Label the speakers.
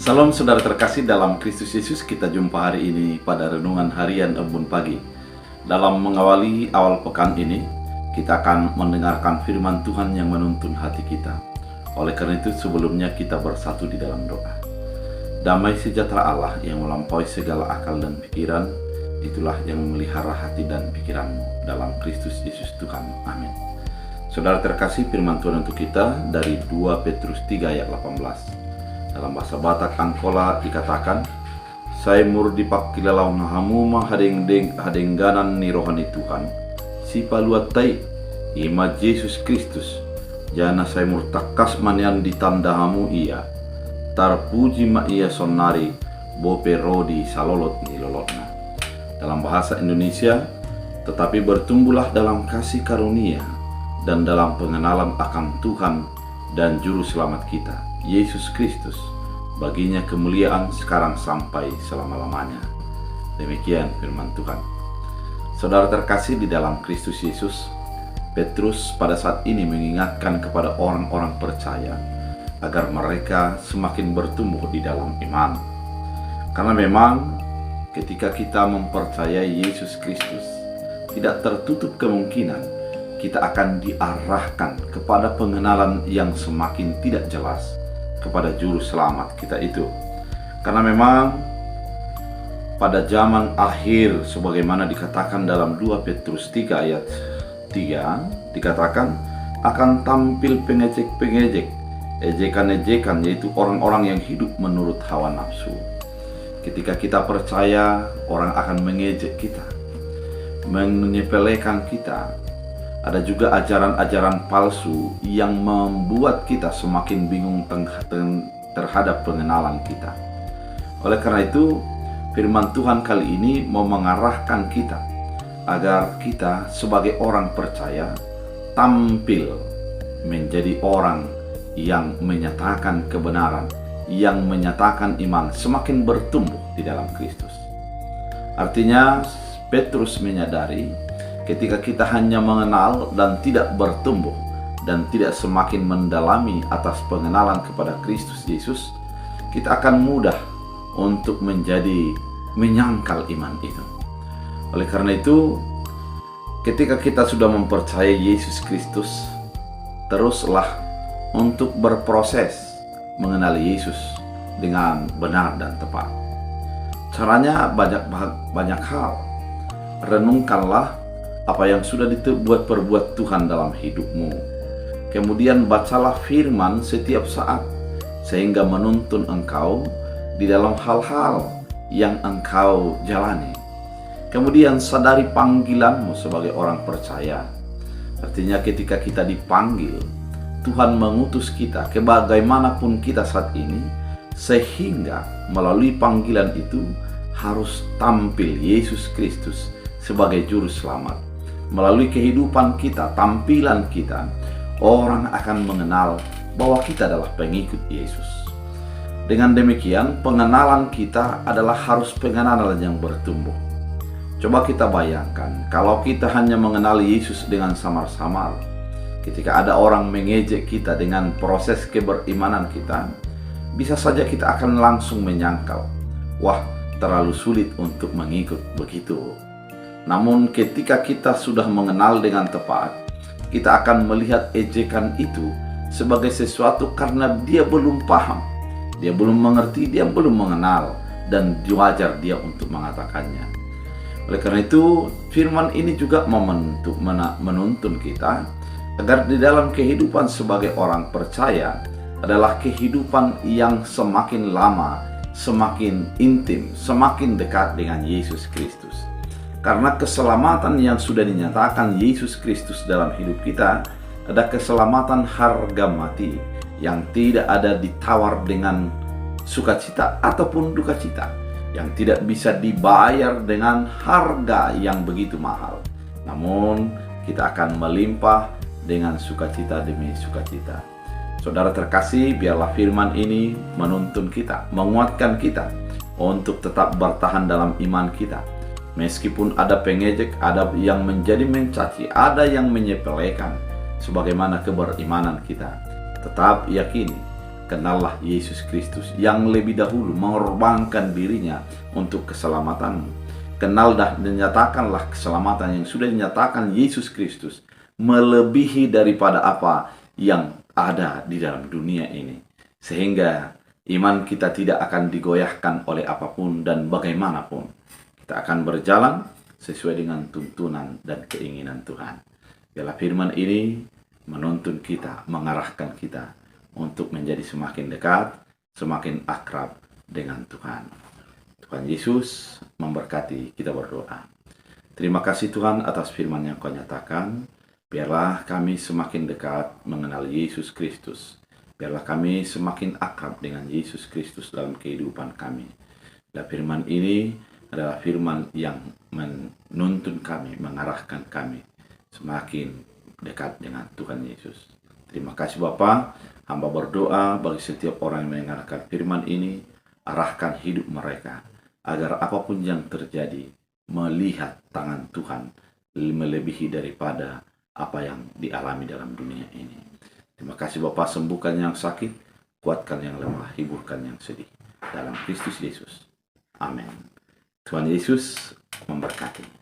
Speaker 1: Salam saudara terkasih dalam Kristus Yesus, kita jumpa hari ini pada renungan harian Embun Pagi. Dalam mengawali awal pekan ini, kita akan mendengarkan firman Tuhan yang menuntun hati kita. Oleh karena itu sebelumnya kita bersatu di dalam doa. Damai sejahtera Allah yang melampaui segala akal dan pikiran, itulah yang memelihara hati dan pikiranmu dalam Kristus Yesus Tuhan. Amin. Saudara terkasih, firman Tuhan untuk kita dari 2 Petrus 3 ayat 18. Dalam bahasa Batak Angkola dikatakan, "Saya murdi pakilalau nahamu hadengganan ni rohani Tuhan, si paluatai ima Yesus Kristus, jana saya murtakas manian ditandahamu ia, tarpuji ma ia sonari, bope rodi salolot ni lolotna." Dalam bahasa Indonesia, tetapi bertumbuhlah dalam kasih karunia dan dalam pengenalan akan Tuhan dan Juru Selamat kita, Yesus Kristus. Baginya kemuliaan sekarang sampai selama-lamanya. Demikian firman Tuhan. Saudara terkasih di dalam Kristus Yesus, Petrus pada saat ini mengingatkan kepada orang-orang percaya agar mereka semakin bertumbuh di dalam iman. Karena memang ketika kita mempercayai Yesus Kristus, tidak tertutup kemungkinan kita akan diarahkan kepada pengenalan yang semakin tidak jelas kepada Juru Selamat kita itu. Karena memang pada zaman akhir, sebagaimana dikatakan dalam 2 Petrus 3 ayat 3, dikatakan akan tampil pengejek-pengejek, ejekan-ejekan, yaitu orang-orang yang hidup menurut hawa nafsu. Ketika kita percaya, orang akan mengejek kita, menyepelekan kita. Ada juga ajaran-ajaran palsu yang membuat kita semakin bingung terhadap pengenalan kita. Oleh karena itu, firman Tuhan kali ini mau mengarahkan kita agar kita sebagai orang percaya tampil menjadi orang yang menyatakan kebenaran, yang menyatakan iman, semakin bertumbuh di dalam Kristus. Artinya, Petrus menyadari ketika kita hanya mengenal dan tidak bertumbuh dan tidak semakin mendalami atas pengenalan kepada Kristus Yesus, kita akan mudah untuk menjadi menyangkal iman itu. Oleh karena itu, ketika kita sudah mempercayai Yesus Kristus, teruslah untuk berproses mengenali Yesus dengan benar dan tepat. Caranya banyak hal. Renungkanlah apa yang sudah perbuat Tuhan dalam hidupmu. Kemudian bacalah firman setiap saat, sehingga menuntun engkau di dalam hal-hal yang engkau jalani. Kemudian sadari panggilanmu sebagai orang percaya. Artinya ketika kita dipanggil, Tuhan mengutus kita ke bagaimanapun kita saat ini, sehingga melalui panggilan itu harus tampil Yesus Kristus sebagai Juru Selamat. Melalui kehidupan kita, tampilan kita, orang akan mengenal bahwa kita adalah pengikut Yesus. Dengan demikian, pengenalan kita adalah harus pengenalan yang bertumbuh. Coba kita bayangkan, kalau kita hanya mengenal Yesus dengan samar-samar, ketika ada orang mengejek kita dengan proses keberimanan kita, bisa saja kita akan langsung menyangkal, wah, terlalu sulit untuk mengikut begitu. Namun ketika kita sudah mengenal dengan tepat, kita akan melihat ejekan itu sebagai sesuatu karena dia belum paham, dia belum mengerti, dia belum mengenal, dan wajar dia untuk mengatakannya. Oleh karena itu, firman ini juga menuntun kita agar di dalam kehidupan sebagai orang percaya adalah kehidupan yang semakin lama, semakin intim, semakin dekat dengan Yesus Kristus. Karena keselamatan yang sudah dinyatakan Yesus Kristus dalam hidup kita ada keselamatan harga mati yang tidak ada ditawar dengan sukacita ataupun duka cita, yang tidak bisa dibayar dengan harga yang begitu mahal. Namun kita akan melimpah dengan sukacita demi sukacita. Saudara terkasih, biarlah firman ini menuntun kita, menguatkan kita untuk tetap bertahan dalam iman kita. Meskipun ada pengejek, ada yang menjadi mencaci, ada yang menyepelekan sebagaimana keberimanan kita, tetap yakini kenallah Yesus Kristus yang lebih dahulu mengorbankan dirinya untuk keselamatanmu. Kenal dan nyatakanlah keselamatan yang sudah dinyatakan Yesus Kristus melebihi daripada apa yang ada di dalam dunia ini. Sehingga iman kita tidak akan digoyahkan oleh apapun dan bagaimanapun. Kita akan berjalan sesuai dengan tuntunan dan keinginan Tuhan. Biarlah firman ini menuntun kita, mengarahkan kita untuk menjadi semakin dekat, semakin akrab dengan Tuhan. Tuhan Yesus memberkati, kita berdoa. Terima kasih Tuhan atas firman yang Kau nyatakan. Biarlah kami semakin dekat mengenal Yesus Kristus. Biarlah kami semakin akrab dengan Yesus Kristus dalam kehidupan kami. Dan firman ini adalah firman yang menuntun kami, mengarahkan kami semakin dekat dengan Tuhan Yesus. Terima kasih Bapa. Hamba berdoa bagi setiap orang yang mendengarkan firman ini, arahkan hidup mereka agar apapun yang terjadi melihat tangan Tuhan melebihi daripada apa yang dialami dalam dunia ini. Terima kasih Bapa, sembuhkan yang sakit, kuatkan yang lemah, hiburkan yang sedih. Dalam Kristus Yesus. Amin. Tuhan Yesus memberkati.